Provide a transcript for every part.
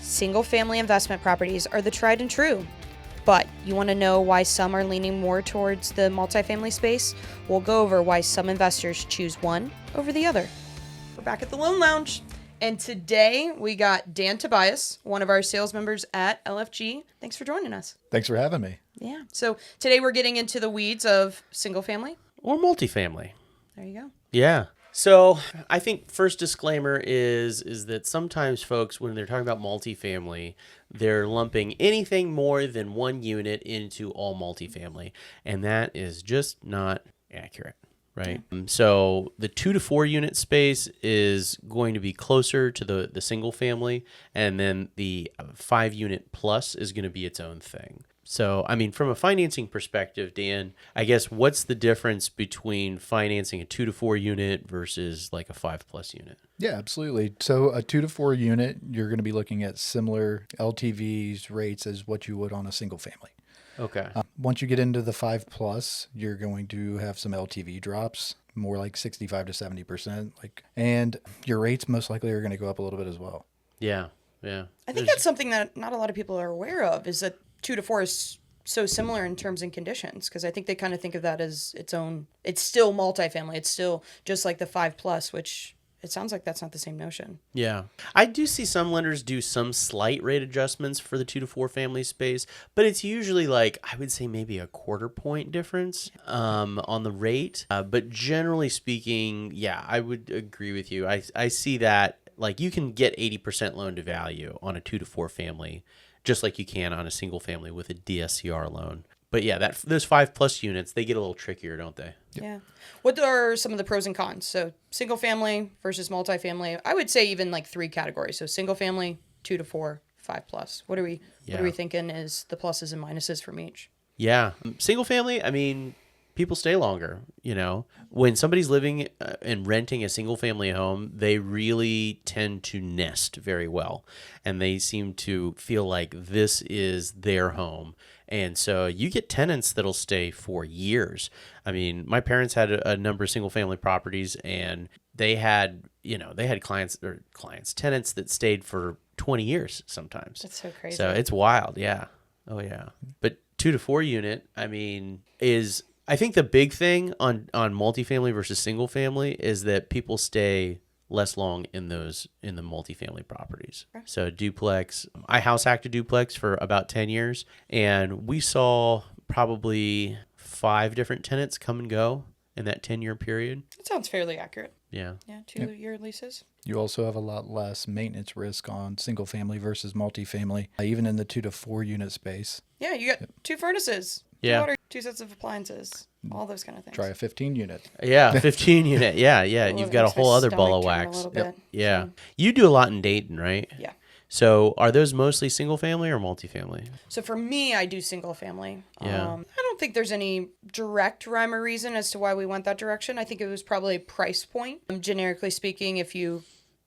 Single-family investment properties are the tried and true. But you want to know why some are leaning more towards the multifamily space? We'll go over why some investors choose one over the other. We're back at the Loan Lounge. And today we got Dan Tobias, one of our sales members at LFG. Thanks for joining us. Thanks for having me. Yeah. So today we're getting into the weeds of single family. Or multifamily. There you go. Yeah. So I think first disclaimer is that sometimes folks, when they're talking about multifamily, they're lumping anything more than one unit into all multifamily. And that is just not accurate, right? Yeah. So the 2 to 4 unit space is going to be closer to the single family. And then the 5 unit plus is going to be its own thing. So, I mean, from a financing perspective, Dan, I guess what's the difference between financing a 2 to 4 unit versus like a 5+ unit? Yeah, absolutely. So a 2 to 4 unit, you're going to be looking at similar LTVs rates as what you would on a single family. Okay. Once you get into the 5+, you're going to have some LTV drops, more like 65 to 70%. And your rates most likely are going to go up a little bit as well. Yeah, yeah. I think that's something that not a lot of people are aware of, is that 2 to 4 is so similar in terms and conditions, because I think they kind of think of that as its own. It's still multifamily. It's still just like the 5+, which it sounds like that's not the same notion. Yeah. I do see some lenders do some slight rate adjustments for the 2 to 4 family space, but it's usually like, I would say maybe a 1/4 point difference on the rate. But generally speaking, yeah, I would agree with you. I see that like you can get 80% loan to value on a 2 to 4 family, just like you can on a single family with a DSCR loan. But yeah, those 5+ units, they get a little trickier, don't they? Yep. Yeah. What are some of the pros and cons? So single family versus multifamily. I would say even like 3 categories. So single family, 2 to 4, 5+. What are we thinking is the pluses and minuses from each? Yeah. Single family, I mean, people stay longer, you know. When somebody's living and renting a single family home, they really tend to nest very well. And they seem to feel like this is their home. And so you get tenants that'll stay for years. I mean, my parents had a number of single family properties, and they had tenants that stayed for 20 years sometimes. That's so crazy. So it's wild. Yeah. Oh yeah. But 2 to 4 unit, I mean, I think the big thing on multifamily versus single family is that people stay less long in the multifamily properties. Okay. So duplex, I house hacked a duplex for about 10 years, and we saw probably 5 different tenants come and go in that 10-year period. That sounds fairly accurate. Yeah. Yeah, 2-year leases. You also have a lot less maintenance risk on single family versus multifamily, even in the 2 to 4 unit space. Yeah, you got 2 furnaces, 2 water, 2 sets of appliances, all those kind of things. Try a 15 unit. Yeah, 15 unit. Yeah. You've got a whole other ball of wax. Yep. Yeah. You do a lot in Dayton, right? Yeah. So are those mostly single family or multifamily? So for me, I do single family. Yeah. I don't think there's any direct rhyme or reason as to why we went that direction. I think it was probably a price point. Generically speaking, if you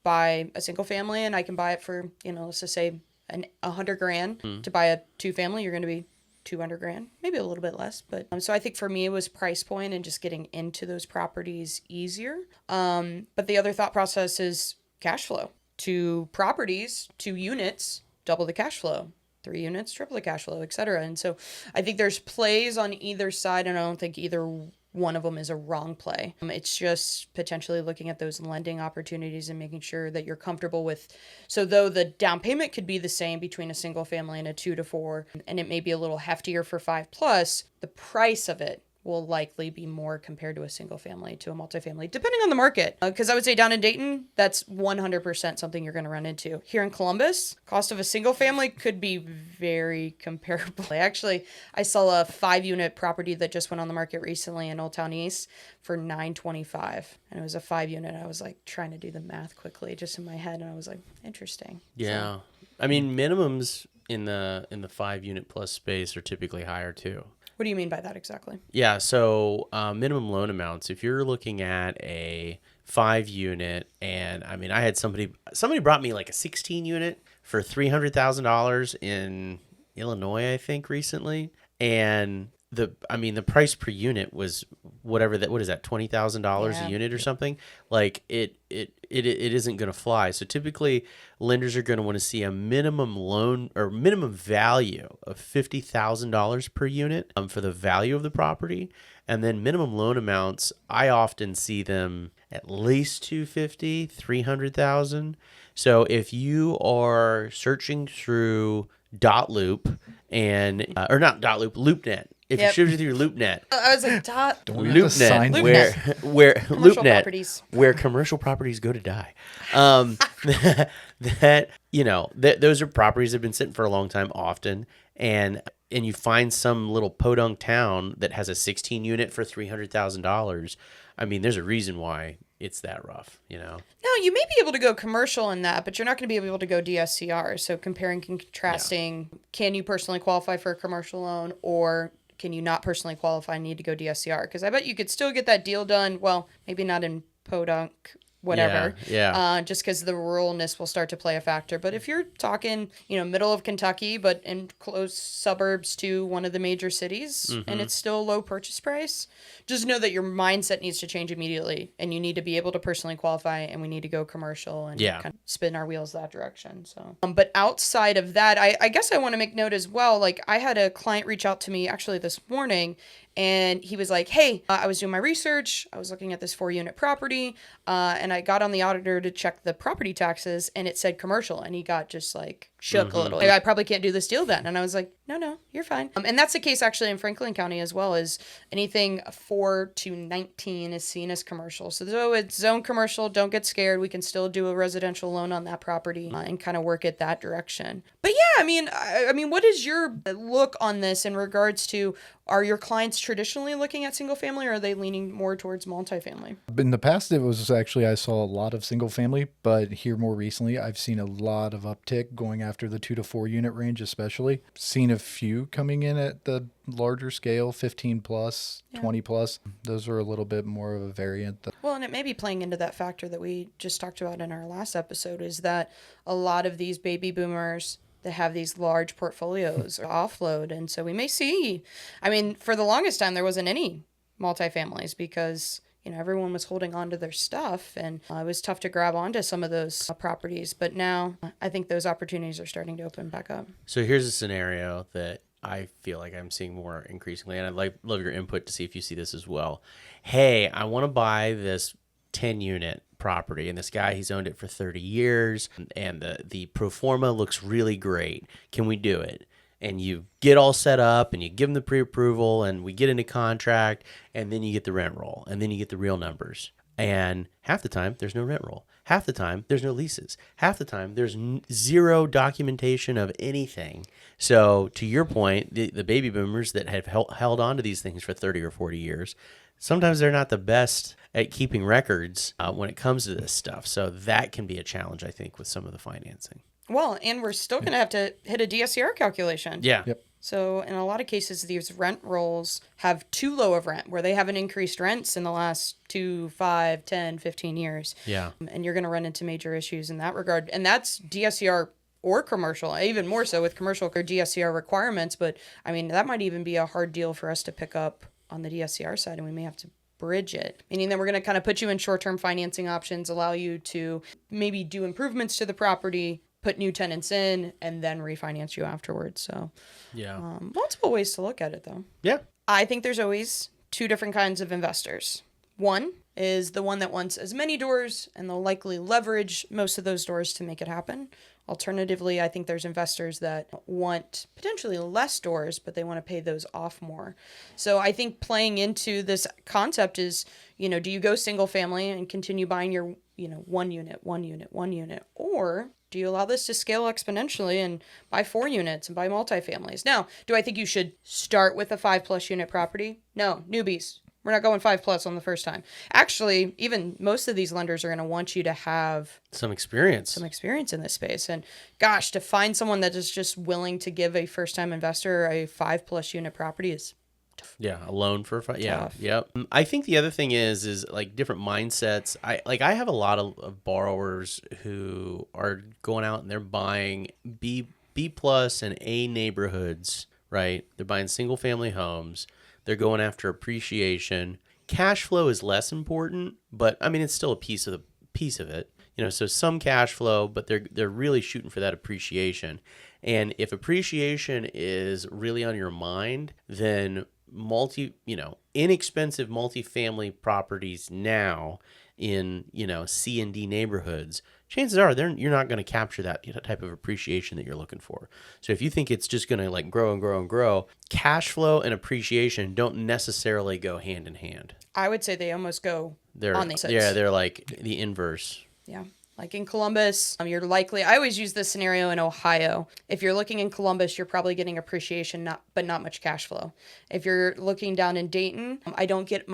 buy a single family and I can buy it for, let's just say $100,000 to buy a 2 family, you're going to be $200,000, maybe a little bit less. But so I think for me it was price point and just getting into those properties easier. But the other thought process is cash flow. 2 properties, 2 units, double the cash flow. 3 units, triple the cash flow, etc. And so I think there's plays on either side, and I don't think either one of them is a wrong play. It's just potentially looking at those lending opportunities and making sure that you're comfortable with. So though the down payment could be the same between a single family and a 2 to 4, and it may be a little heftier for 5+, the price of it will likely be more compared to a single family to a multifamily, depending on the market. Because I would say down in Dayton, that's 100% something you're going to run into. Here in Columbus, cost of a single family could be very comparable. Actually, I saw a 5-unit property that just went on the market recently in Old Town East for $925, and it was a 5-unit. I was like trying to do the math quickly just in my head, and I was like, interesting. Yeah. So, I mean, minimums in the 5-unit plus space are typically higher too. What do you mean by that exactly? Yeah, so minimum loan amounts, if you're looking at a 5-unit, and I mean, I had somebody brought me like a 16-unit for $300,000 in Illinois, I think, recently. And the price per unit was whatever that, what is that, $20,000 a Yeah. unit or something? Like it isn't going to fly. So typically lenders are going to want to see a minimum loan or minimum value of $50,000 per unit for the value of the property. And then minimum loan amounts, I often see them at least 250, 300,000. So if you are searching through Dotloop and or not Dotloop, LoopNet. If you're Yep. shooting through LoopNet, I was like, dot. Don't we have to sign LoopNet, things? where Commercial LoopNet, properties. where commercial properties go to die. That those are properties that have been sitting for a long time, often, and you find some little podunk town that has a 16 unit for $300,000. I mean, there's a reason why it's that rough, No, you may be able to go commercial in that, but you're not going to be able to go DSCR. So comparing, contrasting, can you personally qualify for a commercial loan, or can you not personally qualify and need to go DSCR? Because I bet you could still get that deal done. Well, maybe not in podunk, whatever. Yeah. Just because the ruralness will start to play a factor. But if you're talking, middle of Kentucky, but in close suburbs to one of the major cities, and it's still a low purchase price, just know that your mindset needs to change immediately, and you need to be able to personally qualify, and we need to go commercial and Yeah. kind of spin our wheels that direction. So, but outside of that, I guess I want to make note as well. Like, I had a client reach out to me actually this morning, and he was like, hey, I was doing my research. I was looking at this 4-unit property, and I got on the auditor to check the property taxes, and it said commercial. And he got just like shook a little. Like, I probably can't do this deal then. And I was like, no, you're fine. And that's the case actually in Franklin County as well, as anything 4 to 19 is seen as commercial. So though it's zone commercial, don't get scared. We can still do a residential loan on that property and kind of work it that direction. But yeah, I mean, what is your look on this in regards to, are your clients traditionally looking at single family, or are they leaning more towards multifamily? In the past, it was actually, I saw a lot of single family, but here more recently, I've seen a lot of uptick going after the 2 to 4 unit range, especially. Seen a few coming in at the larger scale, 15 plus, 20 plus. Those are a little bit more of a variant. Well, and it may be playing into that factor that we just talked about in our last episode, is that a lot of these baby boomers that have these large portfolios or offload. And so we may see, for the longest time, there wasn't any multifamilies because, everyone was holding on to their stuff, and it was tough to grab onto some of those properties. But now I think those opportunities are starting to open back up. So here's a scenario that I feel like I'm seeing more increasingly, and love your input to see if you see this as well. Hey, I want to buy this 10-unit property, and this guy, he's owned it for 30 years, and the pro forma looks really great. Can we do it? And you get all set up, and you give them the pre-approval, and we get into contract, and then you get the rent roll, and then you get the real numbers. And half the time, there's no rent roll. Half the time, there's no leases. Half the time, there's zero documentation of anything. So to your point, the baby boomers that have held on to these things for 30 or 40 years, sometimes they're not the best at keeping records when it comes to this stuff. So that can be a challenge, I think, with some of the financing. Well, and we're still going to have to hit a DSCR calculation. Yeah. Yep. So in a lot of cases, these rent rolls have too low of rent, where they haven't increased rents in the last 2, 5, 10, 15 years. Yeah. And you're going to run into major issues in that regard. And that's DSCR or commercial, even more so with commercial or DSCR requirements. But that might even be a hard deal for us to pick up on the DSCR side, and we may have to bridge it, meaning that we're going to kind of put you in short-term financing options, allow you to maybe do improvements to the property, put new tenants in, and then refinance you afterwards. So Yeah. multiple ways to look at it, though. Yeah. I think there's always 2 different kinds of investors. One is the one that wants as many doors, and they'll likely leverage most of those doors to make it happen. Alternatively, I think there's investors that want potentially less doors, but they want to pay those off more. So I think playing into this concept is, do you go single family and continue buying your, 1 unit, 1 unit, 1 unit, or do you allow this to scale exponentially and buy 4 units and buy multifamilies? Now, do I think you should start with a 5+ unit property? No, newbies. We're not going 5+ on the first time. Actually, even most of these lenders are going to want you to have some experience in this space. And gosh, to find someone that is just willing to give a first-time investor a 5+ unit property is tough. Yeah, a loan for yeah, Tough. yep. I think the other thing is like different mindsets. I have a lot of borrowers who are going out and they're buying B plus and A neighborhoods, right? They're buying single family homes. They're going after appreciation. Cash flow is less important, but I mean it's still a piece of it. So some cash flow, but they're really shooting for that appreciation. And if appreciation is really on your mind, then inexpensive multifamily properties now in, C and D neighborhoods, chances are you're not going to capture that type of appreciation that you're looking for. So if you think it's just going to like grow and grow and grow, cash flow and appreciation don't necessarily go hand in hand. I would say they almost go on the opposites. Yeah, they're like the inverse. Yeah. Like in Columbus, you're likely, I always use this scenario in Ohio. If you're looking in Columbus, you're probably getting appreciation, but not much cash flow. If you're looking down in Dayton, I don't get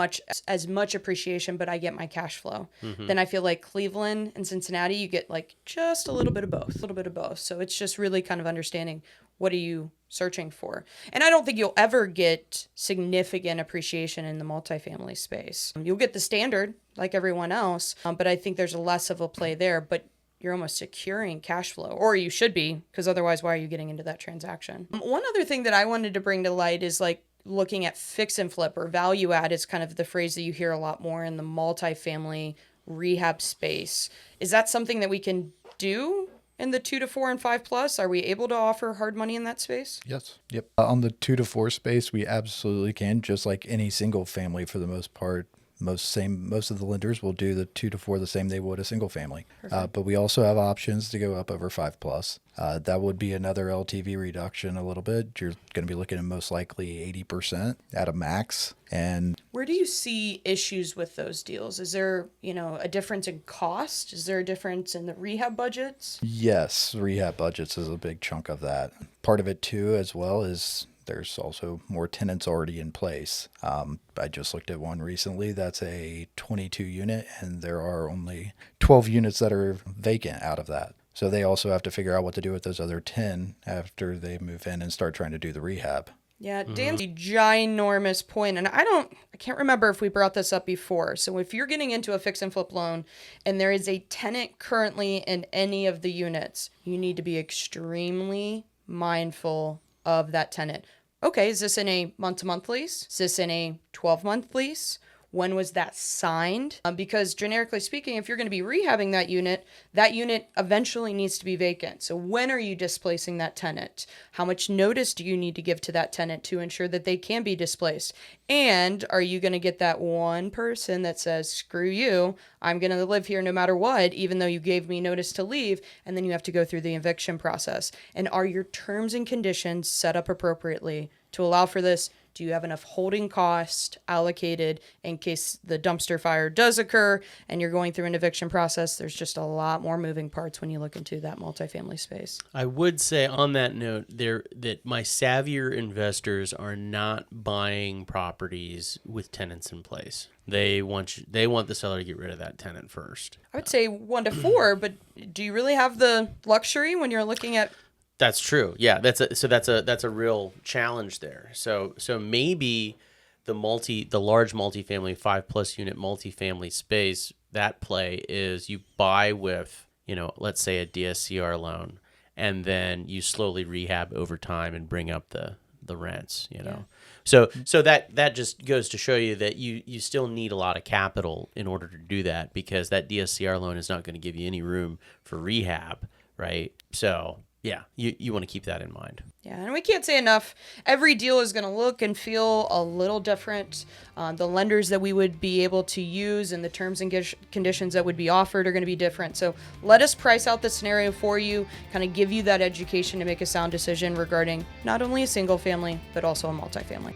as much appreciation, but I get my cash flow. Then I feel like Cleveland and Cincinnati, you get like just a little bit of both. So it's just really kind of understanding what are you searching for. And I don't think you'll ever get significant appreciation in the multifamily space. You'll get the standard like everyone else, but I think there's less of a play there, but you're almost securing cash flow, or you should be, because otherwise why are you getting into that transaction? One other thing that I wanted to bring to light is like looking at fix and flip, or value add is kind of the phrase that you hear a lot more in the multifamily rehab space. Is that something that we can do in the 2 to 4 and 5 plus? Are we able to offer hard money in that space? Yes. Yep. On the 2 to 4 space, we absolutely can, just like any single family for the most part. Most of the lenders will do the 2 to 4 the same they would a single family. But we also have options to go up over 5 plus. That would be another LTV reduction a little bit. You're going to be looking at most likely 80% at a max. And where do you see issues with those deals? Is there, a difference in cost? Is there a difference in the rehab budgets? Yes, rehab budgets is a big chunk of that. Part of it too, as well, is there's also more tenants already in place. I just looked at one recently that's a 22 unit, and there are only 12 units that are vacant out of that. So they also have to figure out what to do with those other 10 after they move in and start trying to do the rehab. Yeah, Dan's a ginormous point, and I can't remember if we brought this up before. So if you're getting into a fix and flip loan and there is a tenant currently in any of the units, you need to be extremely mindful of that tenant. Okay, is this in a month-to-month lease? Is this in a 12-month lease? When was that signed? Because generically speaking, if you're going to be rehabbing that unit eventually needs to be vacant. So when are you displacing that tenant? How much notice do you need to give to that tenant to ensure that they can be displaced? And are you going to get that one person that says, screw you, I'm going to live here no matter what, even though you gave me notice to leave, and then you have to go through the eviction process? And are your terms and conditions set up appropriately to allow for this? Do you have enough holding cost allocated in case the dumpster fire does occur and you're going through an eviction process? There's just a lot more moving parts when you look into that multifamily space. I would say on that note that my savvier investors are not buying properties with tenants in place. They want the seller to get rid of that tenant first. I would say 1 to 4, but do you really have the luxury when you're looking at? That's true. Yeah, that's a real challenge there. So maybe the large multifamily 5+ unit multifamily space, that play is you buy with, let's say a DSCR loan, and then you slowly rehab over time and bring up the rents, Yeah. So that just goes to show you that you still need a lot of capital in order to do that, because that DSCR loan is not going to give you any room for rehab, right? So yeah, you want to keep that in mind. Yeah, and we can't say enough. Every deal is going to look and feel a little different. The lenders that we would be able to use and the terms and conditions that would be offered are going to be different. So let us price out the scenario for you, kind of give you that education to make a sound decision regarding not only a single family, but also a multifamily.